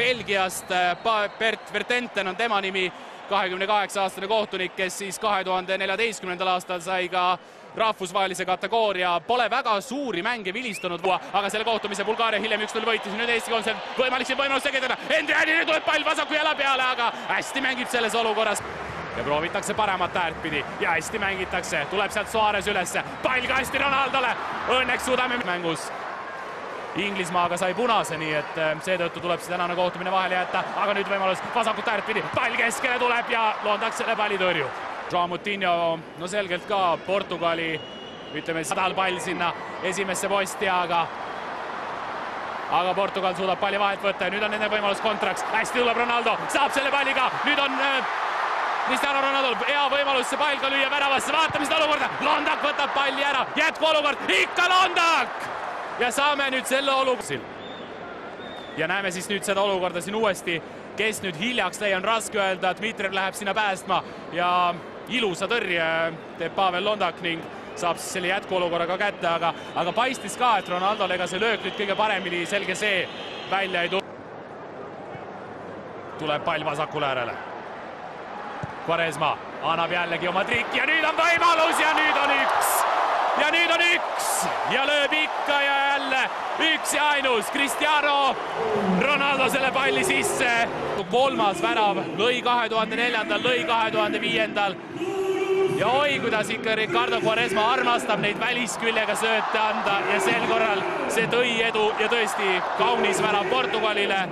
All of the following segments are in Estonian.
Belgiast. Bert Vertenten on tema nimi, 28-aastane kohtunik, kes siis 2014. aastal sai ka rahvusvahelise kategooria. Pole väga suuri mänge vilistanud, aga selle kohtumise Bulgaaria hiljem 1-0 võitis. Nüüd Eesti kontsert võimalik siin võimalus tegeldada. Endrianile tuleb pall vasaku jala peale, aga hästi mängib selles olukorras. Ja proovitakse paremat äärt pidi ja hästi mängitakse. Tuleb sealt Suarez ülesse. Pall kasti Ronaldole. Õnneks suudame mängus. Inglismaaga sai punase, nii et seetõttu tuleb see tänane kohtumine vahele jätta. Aga nüüd võimalus vasakut äärt pidi. Pall keskele tuleb ja Londak selle palli tõrjub. Joao Moutinho, no selgelt ka Portugali, ütleme sadal pall sinna esimesse posti, aga Portugal suudab palli vahelt võtta ja nüüd on nende võimalus kontraks. Hästi tuleb Ronaldo, saab selle palliga, nüüd on Cristiano Ronaldo hea võimalus see pall ka lüüa väravasse, vaatame seda olukorda. Londak võtab palli ära, jätku olukord, ikka Londak! Ja saame nüüd selle olukorda. Ja näeme siis nüüd seda olukorda siin uuesti, kes nüüd hiljaks lõi, on raske öelda, et Dmitrijev läheb sinna päästma ja ilusa tõrje teeb Pavel Londak ning saab siis selle jätkuolukorraga kätte, aga paistis ka, et Ronaldole ega see löök nüüd kõige paremini, selge see, välja ei tule. Tuleb pall vasakule äärele. Quaresma annab jällegi oma trikki ja nüüd on võimalus ja nüüd on üks. Ja nüüd on üks ja lööb ikka ja jälle üks ja ainus. Cristiano Ronaldo selle palli sisse. Kolmas värav lõi 2004, lõi 2005. Ja oi, kuidas ikka Ricardo Quaresma armastab neid välisküljega sööte anda ja sel korral see tõi edu ja tõesti kaunis värav Portugalile.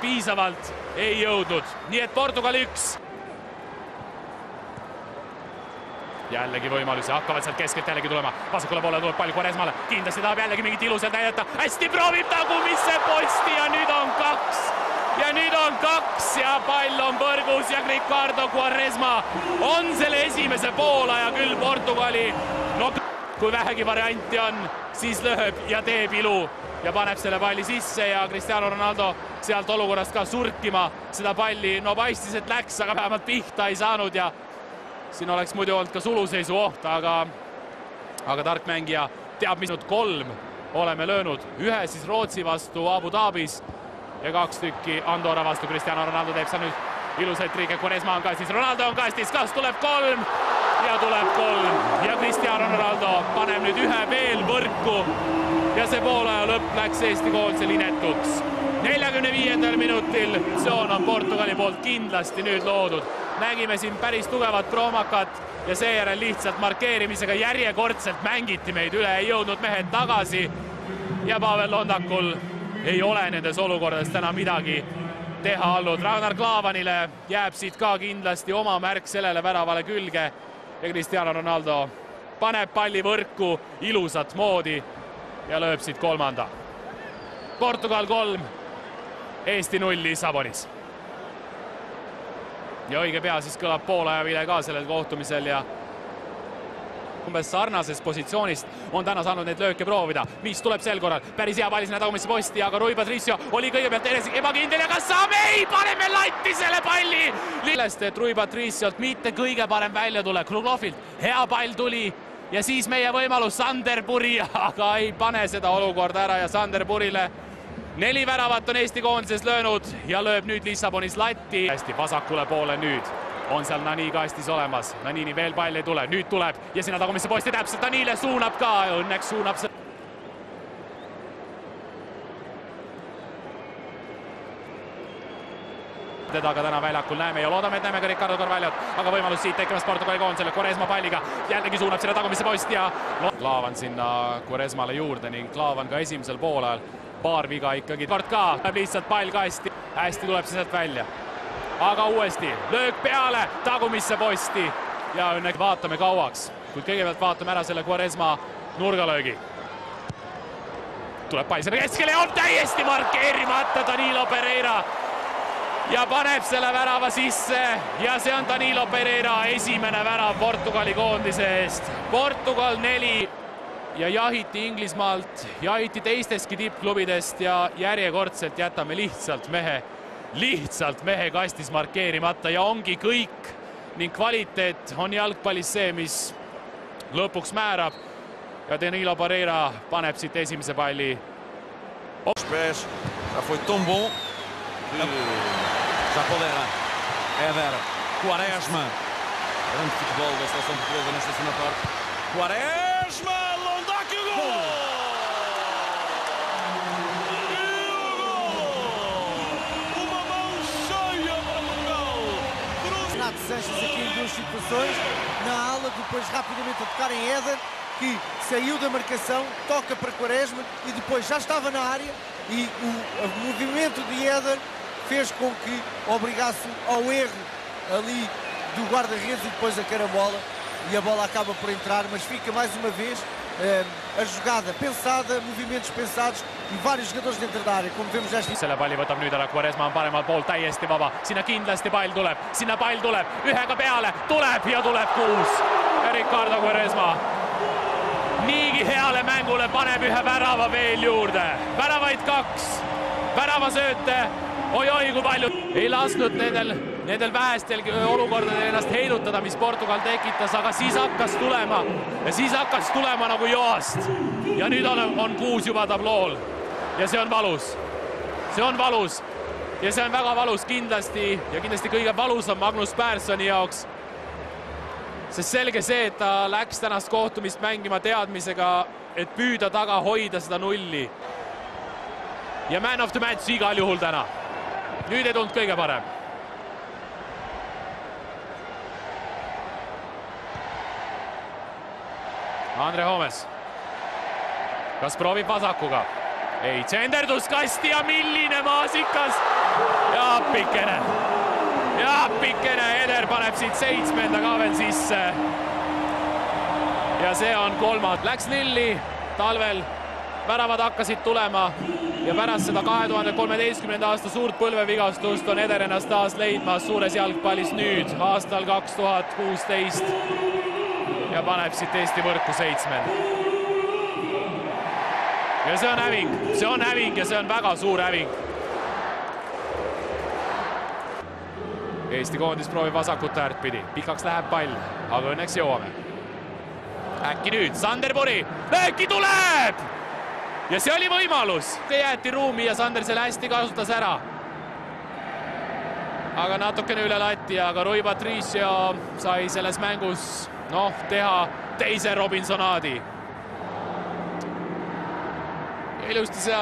Piisavalt ei jõudnud. Nii et Portugal 1. Jällegi võimalusi, hakkavad sealt keskelt jällegi tulema. Vasakule poole tuleb pall Quaresmale. Kindlasti tahab jällegi mingit ilusat näidata. Hästi proovib tagumisse posti ja nüüd on 2. Ja nüüd on 2 ja pall on põrgus ja Ricardo Quaresma on selle esimese poolaja küll Portugali. No kui vähegi varianti on, siis lööb ja teeb ilu ja paneb selle palli sisse ja Cristiano Ronaldo sealt olukorrast ka surkima seda palli. No paistis, et läks, aga vähemalt pihta ei saanud ja siin oleks muidu olnud ka suluseisu oht, aga tark mängija teab, mis nüüd 3 oleme löönud. 1 siis Rootsi vastu Abu Dhabis ja 2 tükki Andorra vastu. Cristiano Ronaldo teeb seal nüüd ilusaid triike. Quaresma on kastis, Ronaldo on kastis, kas tuleb 3? Ja tuleb 3 ja Cristiano Ronaldo paneb nüüd 1 veel võrku ja see poolaja lõpp läks Eesti koondisel inetuks. 45. minutil aktsioon on Portugali poolt kindlasti nüüd loodud. Nägime siin päris tugevat proomakat ja seejärel lihtsalt markeerimisega järjekordselt mängiti meid üle, ei jõudnud mehed tagasi ja Pavel Londakul ei ole nendes olukordades täna midagi teha olnud. Ragnar Klavanile jääb siit ka kindlasti oma märk sellele väravale külge ja Cristiano Ronaldo paneb palli võrku ilusat moodi ja lööb siit 3. Portugal 3, Eesti 0 Lissabonis. Ja õige pea siis kõlab poolaja vile ka sellel kohtumisel ja umbes sarnases positsioonist on täna saanud neid lööke proovida. Mis tuleb sel korral? Päris hea pall sinna tagumisse posti, aga Rui Patricio oli kõigepealt ebakindel ja kas saab? Ei, paneme latti selle palli! Sellest, et Rui Patriciolt mitte kõige parem välja tule. Kruglovilt hea pall tuli ja siis meie võimalus Sander Puri, aga ei pane seda olukorda ära ja Sander Purile 4 väravat on Eesti koondises löönud ja lööb nüüd Lissabonis latti. Hästi vasakule poole nüüd on seal Nani kastis olemas. Nanini veel pall ei tule, nüüd tuleb ja sinna tagumisse posti täpselt Nanile suunab ka, õnneks suunab see. Teda ka täna väljakul näeme ja loodame, et näeme ka Ricardo Carvaljot, aga võimalus siit tekkimast Portugali koondisele. Quaresma palliga jällegi suunab sinna tagumisse posti ja Klaavan sinna Quaresmale juurde ning Klaavan ka esimesel poolajal. Paar viga ikkagi. Kord ka läheb lihtsalt pall kasti. Hästi tuleb see sealt välja. Aga uuesti löök peale tagumisse posti ja õnneks vaatame kauaks. Kuid kõigepealt vaatame ära selle Quaresma nurgalöögi. Tuleb pall selle keskele ja on täiesti markeerimata Danilo Pereira ja paneb selle värava sisse ja see on Danilo Pereira esimene värav Portugali koondise eest. Portugal 4 ja jahiti Inglismaalt, jahiti teistestki tippklubidest ja järjekordselt jätame lihtsalt mehe kastis markeerimata ja ongi kõik ning kvaliteet on jalgpallis see, mis lõpuks määrab ja Danilo Pereira paneb siit esimese palli. Já foi tão bom Chapoleira, Éder, Quaresma. Grande futebol da seleção portuguesa nesta segunda parte. Quaresma, Londoque, o gol! Uma mão cheia para Portugal. Renato Sanches aqui em duas situações, na ala, depois rapidamente a tocar em Éder, que saiu da marcação, toca para Quaresma e depois já estava na área e o movimento de Éder fez com que obrigasse ao erro ali do guarda-redes e depois a carambola, e a bola acaba por entrar, mas fica mais uma vez a jogada pensada, movimentos pensados e vários jogadores dentro da área, como vemos esta. Selle palli võtab nüüd ära, Quaresma on paremal pool täiesti vaba, sinna kindlasti pall tuleb, ühega peale, tuleb 6 ja Ricardo Quaresma niigi heale mängule paneb ühe värava veel juurde, väravaid 2, väravasööte, oi-oi kui palju, ei lasknud nendel vähestel olukordadel ennast heidutada, mis Portugal tekitas, aga siis hakkas tulema nagu joast ja nüüd on 6 juba tablool ja see on valus ja see on väga valus kindlasti ja kindlasti kõige valusam Magnus Personi jaoks, sest selge see, et ta läks tänast kohtumist mängima teadmisega, et püüda taga hoida seda nulli ja man of the match igal juhul täna. Nüüd ei tulnud kõige parem. Andre Hoomes. Kas proovib vasakuga? Ei, tsenderdus kasti ja milline maasikas. Ja appikene. Eder paneb siit 7. ka veel sisse. Ja see on 3. Läks lilli talvel. Väravad hakkasid tulema ja pärast seda 2013. aasta suurt põlvevigastust on Eder ennast taas leidmas suures jalgpallis nüüd aastal 2016 ja paneb siit Eesti võrku 7. Ja see on häving ja see on väga suur häving. Eesti koondis proovib vasakut äärtpidi, pikaks läheb pall, aga õnneks jõuame. Äkki nüüd Sander Puri, äkki tuleb! Ja see oli võimalus, jäeti ruumi ja Sander selle hästi kasutas ära. Aga natukene üle latti, aga Rui Patricio sai selles mängus teha teise Robinsonaadi. Ja ilusti seal